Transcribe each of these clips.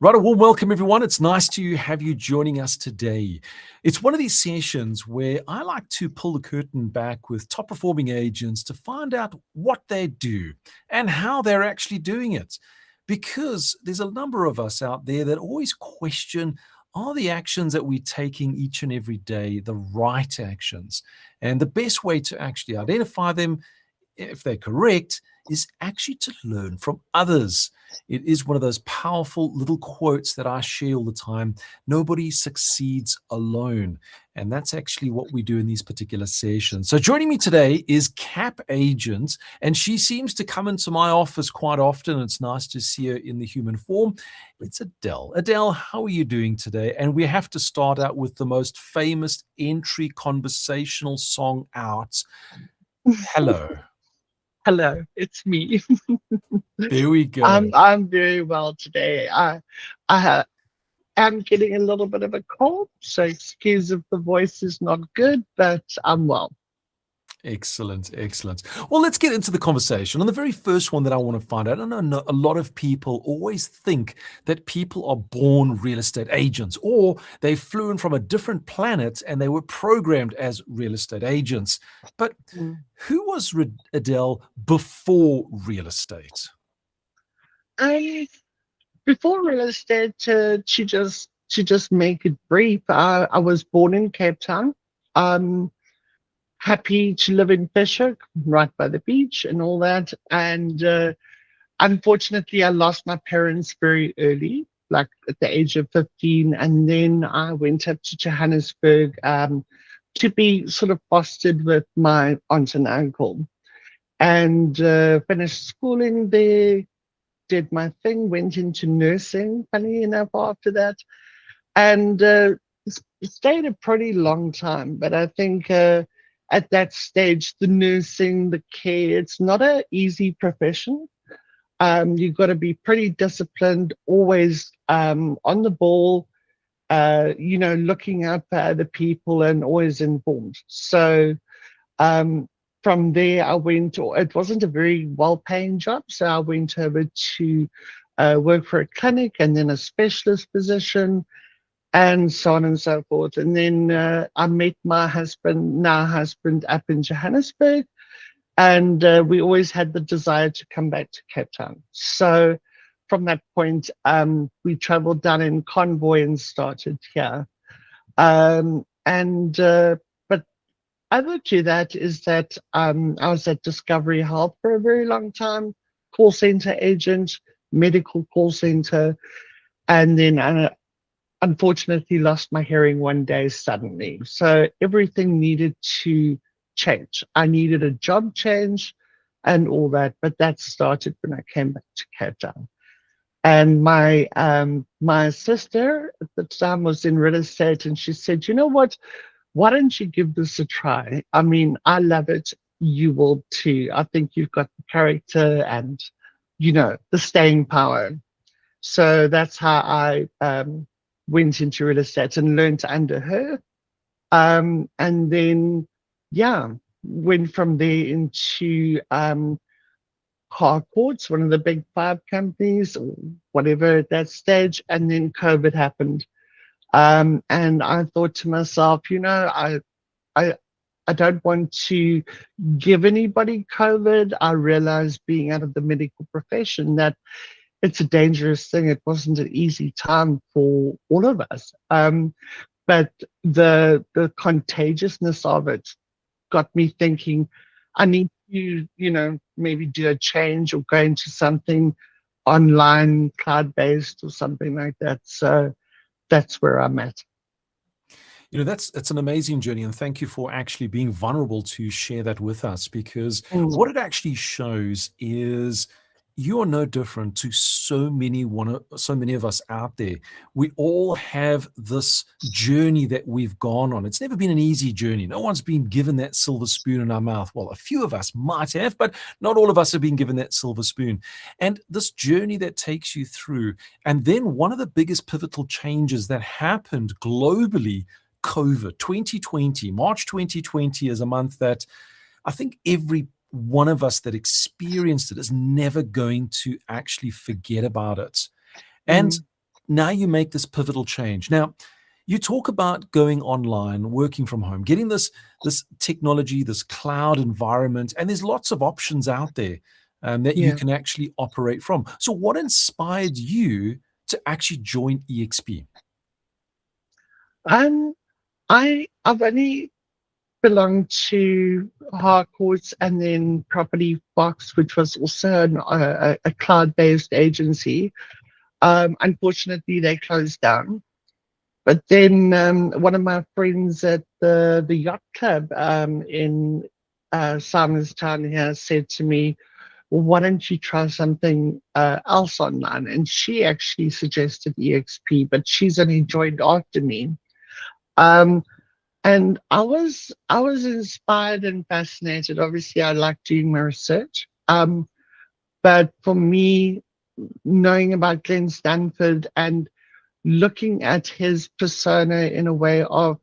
Right, a warm welcome, everyone. It's nice to have you joining us today. It's one of these sessions where I like to pull the curtain back with top performing agents to find out what they do and how they're actually doing it. Because there's a number of us out there that always question, are the actions that we're taking each and every day the right actions? And the best way to actually identify them, if they're correct, is actually to learn from others. It is one of those powerful little quotes that I share all the time. Nobody succeeds alone. And that's actually what we do in these particular sessions. So joining me today is CAP Agent, and she seems to come into my office quite often. It's nice to see her in the human form. It's Adele. Adele, how are you doing today? And we have to start out with the most famous entry conversational song out. Hello. Hello, it's me. There we go. I'm very well today. I am getting a little bit of a cold, so excuse if the voice is not good, but I'm well. Excellent, excellent. Well, let's get into the conversation. And the very first one that I want to find out, I know a lot of people always think that people are born real estate agents, or they flew in from a different planet and they were programmed as real estate agents. But Mm. who was Adele before real estate? Um, Before real estate, to just make it brief, I was born in Cape Town. Um, Happy to live in Fisher, right by the beach and all that. And unfortunately, I lost my parents very early, like at the age of 15. And then I went up to Johannesburg to be sort of fostered with my aunt and uncle. And finished schooling there, did my thing, went into nursing, funny enough, after that. And stayed a pretty long time. But I think at that stage, the nursing, the care, it's not an easy profession. You've got to be pretty disciplined, always on the ball, looking out for other people and always informed. So um, from there, it wasn't a very well paying job. So I went over to work for a clinic and then a specialist position and so on and so forth. And then I met my husband, now husband, up in Johannesburg. And we always had the desire to come back to Cape Town. So from that point, we traveled down in convoy and started here. But other to that is that I was at Discovery Health for a very long time, call center agent, medical call center. And then unfortunately lost my hearing one day suddenly. So everything needed to change. I needed a job change and all that, but that started when I came back to Cape Town. And my sister at the time was in real estate, and she said, "You know what? Why don't you give this a try? I mean, I love it. You will too. I think you've got the character and the staying power." So that's how I went into real estate and learned under her. And then, yeah, went from there into Harcourts, one of the big five companies, or whatever at that stage. And then COVID happened. And I thought to myself, I, I don't want to give anybody COVID. I realized being out of the medical profession that it's a dangerous thing. It wasn't an easy time for all of us. But the contagiousness of it got me thinking, I need to, maybe do a change or go into something online, cloud-based or something like that. So that's where I'm at. That's an amazing journey, and thank you for actually being vulnerable to share that with us, because Mm. what it actually shows is you are no different to so many of us out there. We all have this journey that we've gone on. It's never been an easy journey. No one's been given that silver spoon in our mouth. Well, a few of us might have, but not all of us have been given that silver spoon. And this journey that takes you through, and then one of the biggest pivotal changes that happened globally, COVID 2020, March 2020 is a month that I think every one of us that experienced it is never going to actually forget about it. And Mm. now you make this pivotal change. Now, you talk about going online, working from home, getting this technology, this cloud environment, and there's lots of options out there that you Yeah. can actually operate from. So, what inspired you to actually join eXp? Um, I've only belonged to Harcourts and then Property Box, which was also a cloud-based agency. Unfortunately, they closed down. But then one of my friends at the yacht club in Simonstown here said to me, well, why don't you try something else online? And she actually suggested eXp, but she's only joined after me. Um, and I was inspired and fascinated. Obviously, I like doing my research. But for me, knowing about Glenn Stanford and looking at his persona in a way of,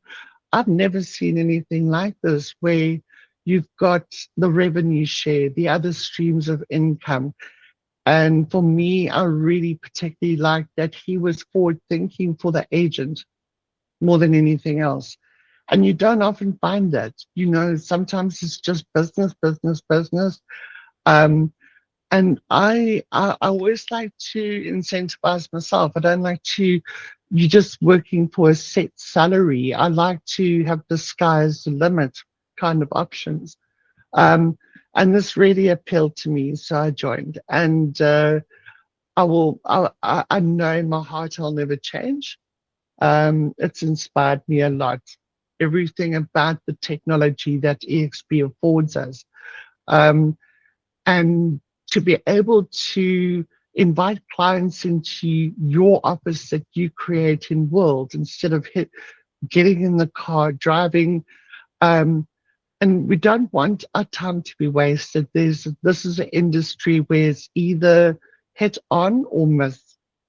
I've never seen anything like this, where you've got the revenue share, the other streams of income. And for me, I really particularly like that he was forward thinking for the agent more than anything else. And you don't often find that. Sometimes it's just business, business, business. Um, and I always like to incentivize myself. I don't like to, you're just working for a set salary. I like to have the sky's the limit kind of options. Um, and this really appealed to me, so I joined. And I know in my heart I'll never change. It's inspired me a lot. Everything about the technology that eXp affords us. Um, and to be able to invite clients into your office that you create in world instead of getting in the car, driving. Um, and we don't want our time to be wasted. This is an industry where it's either hit on or miss.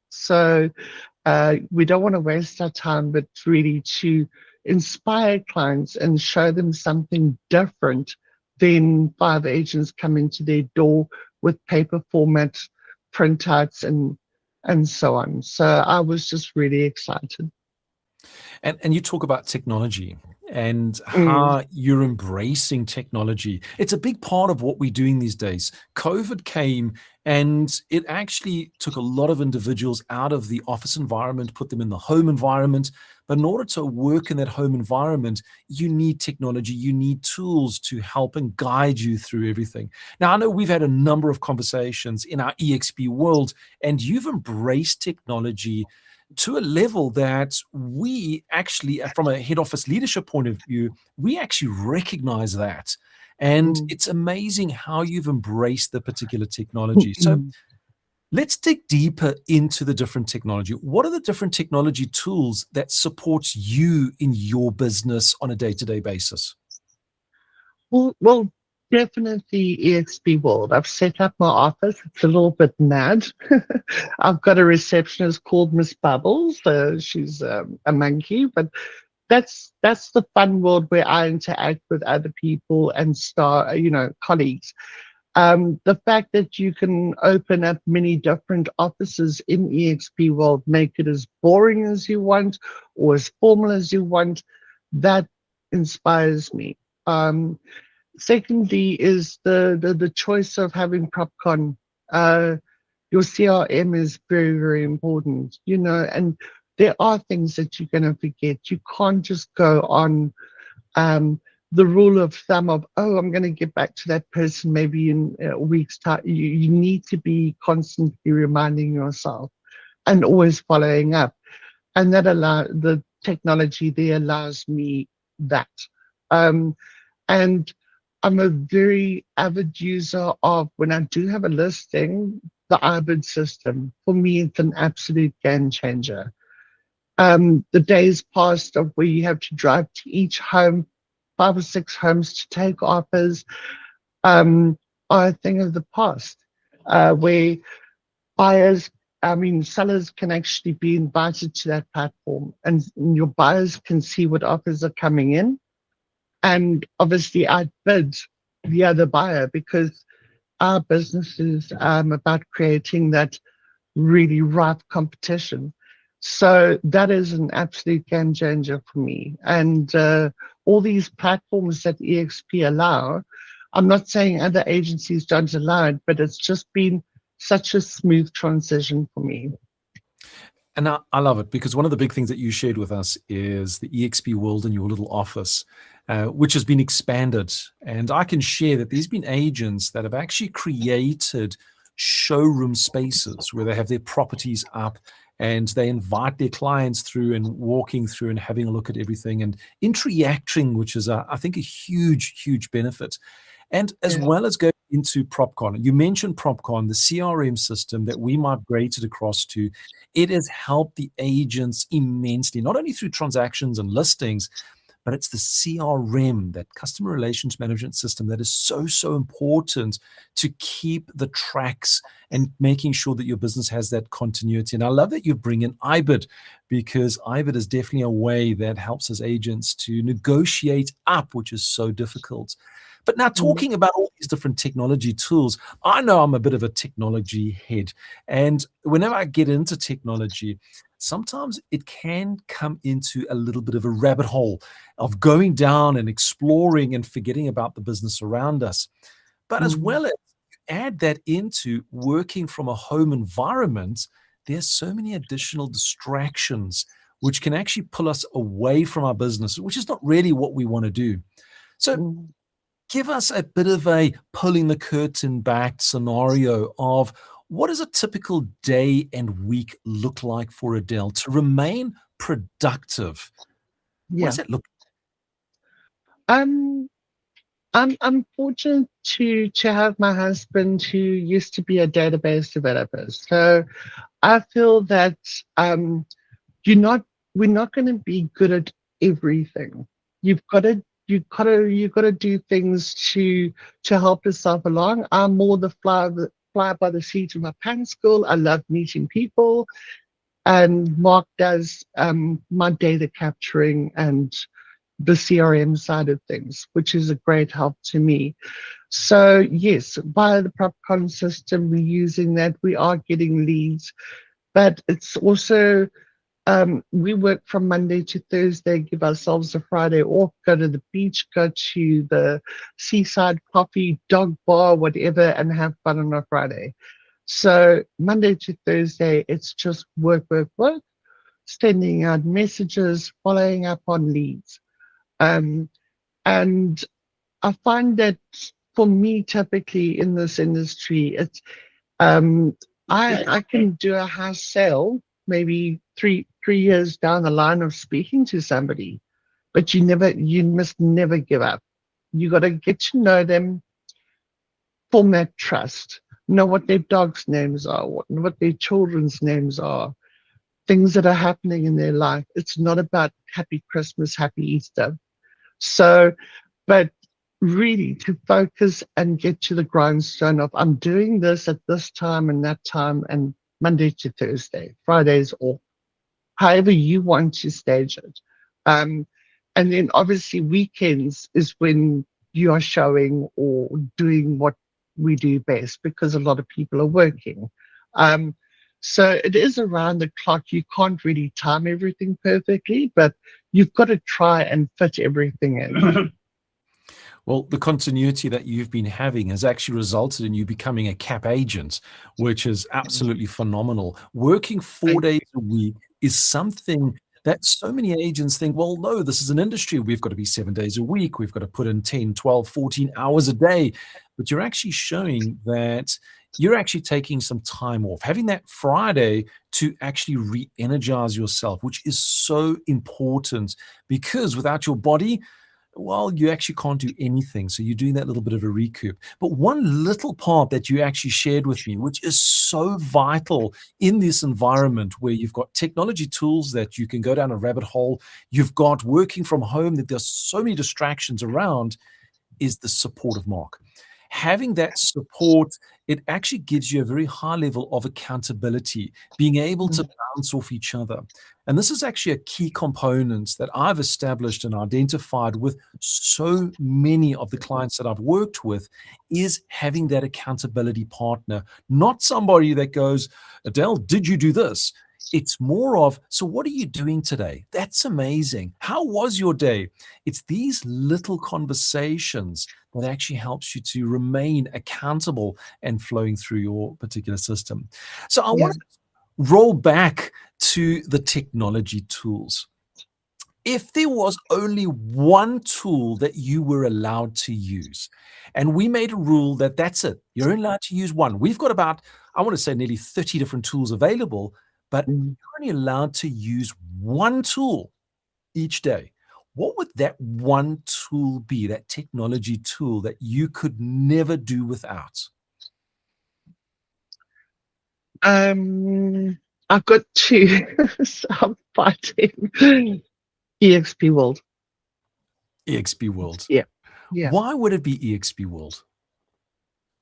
So we don't want to waste our time, but really to inspire clients and show them something different than five agents coming to their door with paper format printouts and so on. So I was just really excited. And you talk about technology and Mm, how you're embracing technology. It's a big part of what we're doing these days. COVID came and it actually took a lot of individuals out of the office environment, put them in the home environment. But in order to work in that home environment, you need technology, you need tools to help and guide you through everything. Now, I know we've had a number of conversations in our EXP world, and you've embraced technology to a level that we actually, from a head office leadership point of view, we actually recognize that. And mm, it's amazing how you've embraced the particular technology. So mm. let's dig deeper into the different technology. What are the different technology tools that supports you in your business on a day-to-day basis? Well, definitely EXP World. I've set up my office. It's a little bit mad. I've got a receptionist called Miss Bubbles. She's a monkey, but that's the fun world where I interact with other people and colleagues. The fact that you can open up many different offices in eXp World, make it as boring as you want or as formal as you want, that inspires me. Um, Secondly, is the choice of having PropCon. Your CRM is very, very important, and there are things that you're going to forget. You can't just go on um, the rule of thumb of, oh, I'm going to get back to that person maybe in a week's time. You need to be constantly reminding yourself and always following up. And the technology there allows me that. Um, and I'm a very avid user of, when I do have a listing, the IBID system. For me, it's an absolute game changer. The days past of where you have to drive to each home, 5 or 6 homes to take offers, um, are a thing of the past, where buyers, I mean, sellers can actually be invited to that platform and your buyers can see what offers are coming in and obviously outbid the other buyer, because our business is about creating that really ripe competition. So that is an absolute game changer for me. And all these platforms that eXp allow, I'm not saying other agencies don't allow it, but it's just been such a smooth transition for me. And I love it because one of the big things that you shared with us is the eXp world in your little office, which has been expanded. And I can share that there's been agents that have actually created showroom spaces where they have their properties up and they invite their clients through and walking through and having a look at everything and interacting, which is, I think, a huge, huge benefit. And as Yeah. well as going into PropCon, you mentioned PropCon, the CRM system that we migrated across to. It has helped the agents immensely, not only through transactions and listings, but it's the CRM, that customer relations management system, that is so, so important to keep the tracks and making sure that your business has that continuity. And I love that you bring in IBID, because IBID is definitely a way that helps us agents to negotiate up, which is so difficult. But now, Mm. talking about all these different technology tools, I know I'm a bit of a technology head. And whenever I get into technology, sometimes it can come into a little bit of a rabbit hole of going down and exploring and forgetting about the business around us. But as Mm. well as add that into working from a home environment, there's so many additional distractions which can actually pull us away from our business, which is not really what we want to do. So Mm. give us a bit of a pulling the curtain back scenario of what does a typical day and week look like for Adele to remain productive? What does Yeah. that look Um, I'm fortunate to have my husband who used to be a database developer. So I feel that you're not we're not going to be good at everything. You've got to do things to help yourself along. I'm more the fly by the seat of my pants girl. I love meeting people, and Mark does my data capturing and the CRM side of things, which is a great help to me. So yes, via the PropCon system, we're using that. We are getting leads, but it's also we work from Monday to Thursday, give ourselves a Friday off, go to the beach, go to the seaside coffee, dog bar, whatever, and have fun on a Friday. So Monday to Thursday, it's just work, work, work, sending out messages, following up on leads. Um, and I find that for me, typically in this industry, it's um, I can do a house sale maybe three years down the line of speaking to somebody, but you must never give up. You got to get to know them, form that trust, know what their dogs' names are, what their children's names are, things that are happening in their life. It's not about happy Christmas, happy Easter. So, but really to focus and get to the grindstone of I'm doing this at this time and that time and Monday to Thursday, Fridays off, however you want to stage it. Um, and then obviously weekends is when you are showing or doing what we do best because a lot of people are working. Um, so it is around the clock. You can't really time everything perfectly, but you've got to try and fit everything in. Well, the continuity that you've been having has actually resulted in you becoming a CAP agent, which is absolutely phenomenal. Working 4 days a week is something that so many agents think, well, no, this is an industry. We've got to be 7 days a week. We've got to put in 10, 12, 14 hours a day. But you're actually showing that you're actually taking some time off, having that Friday to actually re-energize yourself, which is so important because without your body, well, you actually can't do anything. So you're doing that little bit of a recoup. But one little part that you actually shared with me, which is so vital in this environment where you've got technology tools that you can go down a rabbit hole, you've got working from home, that there's so many distractions around, is the support of Mark. Having that support, it actually gives you a very high level of accountability, being able to bounce off each other. And this is actually a key component that I've established and identified with so many of the clients that I've worked with, is having that accountability partner, not somebody that goes, Adele, did you do this? It's more of, so what are you doing today? That's amazing. How was your day? It's these little conversations that actually helps you to remain accountable and flowing through your particular system. So I Yeah. want to roll back to the technology tools. If there was only one tool that you were allowed to use, and we made a rule that that's it, you're only allowed to use one. We've got about, I want to say, nearly 30 different tools available, but Mm. you're only allowed to use one tool each day. What would that one tool be, that technology tool that you could never do without? I've got two. So I'm fighting. eXp World. eXp World. Yeah. Yeah. Why would it be eXp World?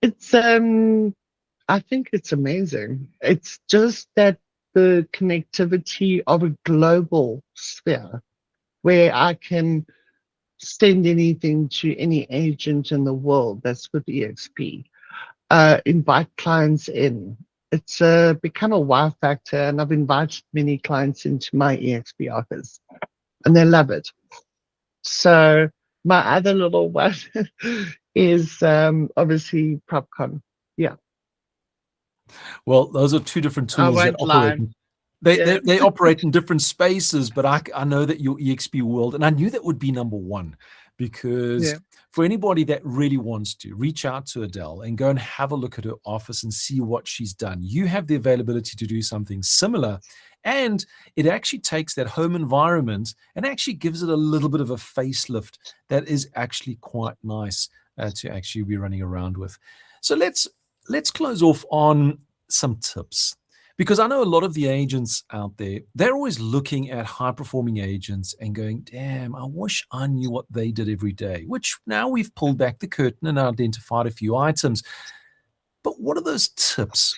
It's I think it's amazing. It's just that the connectivity of a global sphere where I can send anything to any agent in the world that's with eXp, invite clients in. It's become a wow factor, and I've invited many clients into my eXp office, and they love it. So my other little one is obviously PropCon. Yeah, Well, those are two different I tools that won't operate. lie. Yeah. They operate in different spaces, but I know that your eXp World, and I knew that would be number one, because Yeah. for anybody that really wants to reach out to Adele and go and have a look at her office and see what she's done, you have the availability to do something similar. And it actually takes that home environment and actually gives it a little bit of a facelift that is actually quite nice to actually be running around with. So let's close off on some tips, because I know a lot of the agents out there, they're always looking at high performing agents and going, damn, I wish I knew what they did every day, which now we've pulled back the curtain and identified a few items. But what are those tips?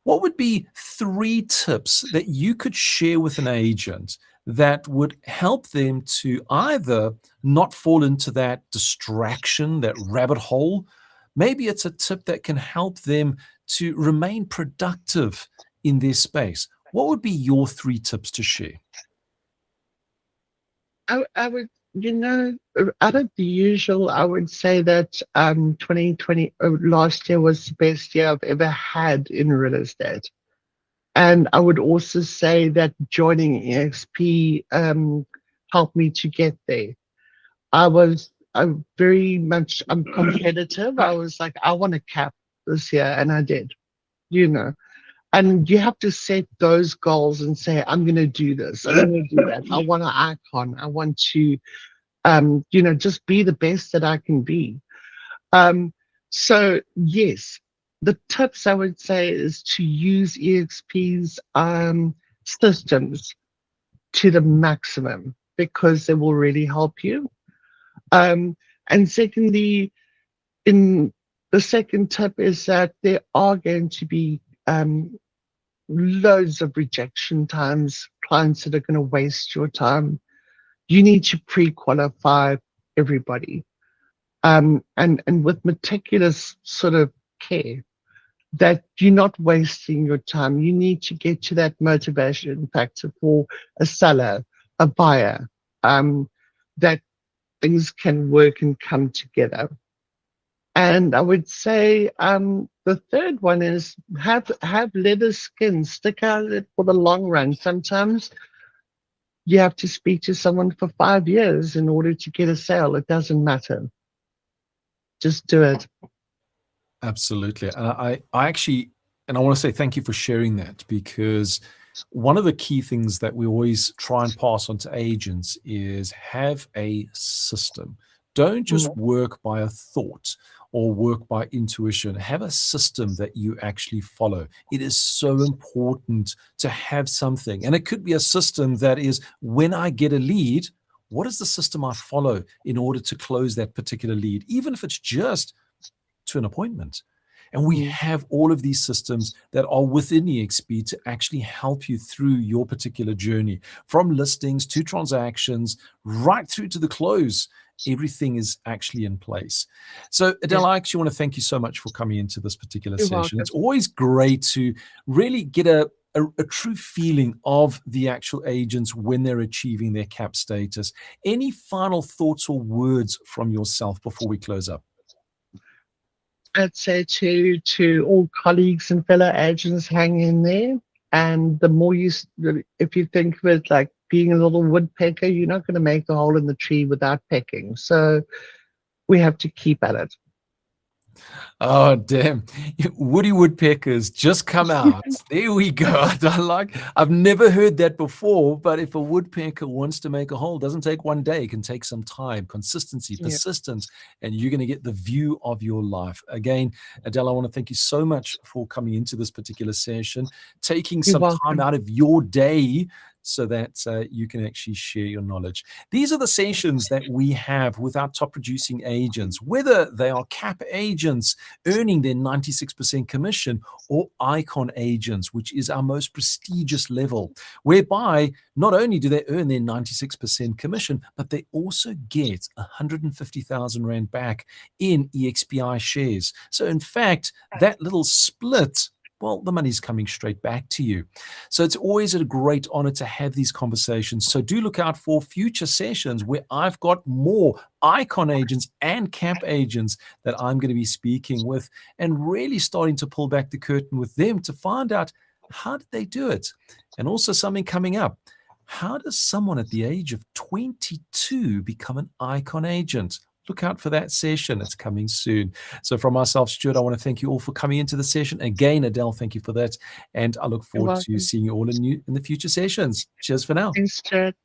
What would be 3 tips that you could share with an agent that would help them to either not fall into that distraction, that rabbit hole? Maybe it's a tip that can help them to remain productive in their space. What would be your 3 tips to share? I would, out of the usual, I would say that 2020 last year was the best year I've ever had in real estate. And I would also say that joining eXp helped me to get there. I'm very much I'm competitive. I was like, I want to cap this year, and I did, you know. And you have to set those goals and say, I'm going to do this. I'm going to do that. I want an icon. I want to, just be the best that I can be. So yes, the tips I would say is to use eXp's systems to the maximum, because they will really help you. And secondly, in the second tip is that there are going to be loads of rejection times, clients that are going to waste your time. You need to pre-qualify everybody, and with meticulous sort of care, that you're not wasting your time. You need to get to that motivation factor for a seller, a buyer, that things can work and come together. And I would say the third one is have leather skin, stick out it for the long run. Sometimes you have to speak to someone for 5 years in order to get a sale. It doesn't matter. Just do it. Absolutely. And I actually, and I want to say thank you for sharing that, because one of the key things that we always try and pass on to agents is have a system. Don't just Mm. work by a thought or work by intuition. Have a system that you actually follow. It is so important to have something. And it could be a system that is, when I get a lead, what is the system I follow in order to close that particular lead, even if it's just to an appointment. And we Mm. have all of these systems that are within eXp to actually help you through your particular journey, from listings to transactions, right through to the close. Everything is actually in place. So, Yeah, Adele, I actually want to thank you so much for coming into this particular you're session. welcome. It's always great to really get a a true feeling of the actual agents when they're achieving their CAP status. Any final thoughts or words from yourself before we close up? I'd say to all colleagues and fellow agents, hang in there. And the more if you think of it like being a little woodpecker, you're not going to make a hole in the tree without pecking. So we have to keep at it. Oh, damn. Woody woodpeckers just come out. There we go. I've never heard that before, but if a woodpecker wants to make a hole, it doesn't take one day. It can take some time, consistency, Yeah. persistence, and you're going to get the view of your life. Again, Adele, I want to thank you so much for coming into this particular session, taking You're some time welcome. out of your day so that you can actually share your knowledge. These are the sessions that we have with our top producing agents, whether they are CAP agents earning their 96% commission or icon agents, which is our most prestigious level, whereby not only do they earn their 96% commission, but they also get 150,000 Rand back in EXPI shares. So in fact, that little split, well, the money's coming straight back to you. So it's always a great honor to have these conversations. So do look out for future sessions where I've got more icon agents and CAP agents that I'm going to be speaking with and really starting to pull back the curtain with them to find out how did they do it? And also something coming up. How does someone at the age of 22 become an icon agent? Look out for that session. It's coming soon. So from myself, Stuart, I want to thank you all for coming into the session. Again, Adele, thank you for that. And I look You're forward to welcome. seeing you all in the future sessions. Cheers for now. Thanks, Stuart.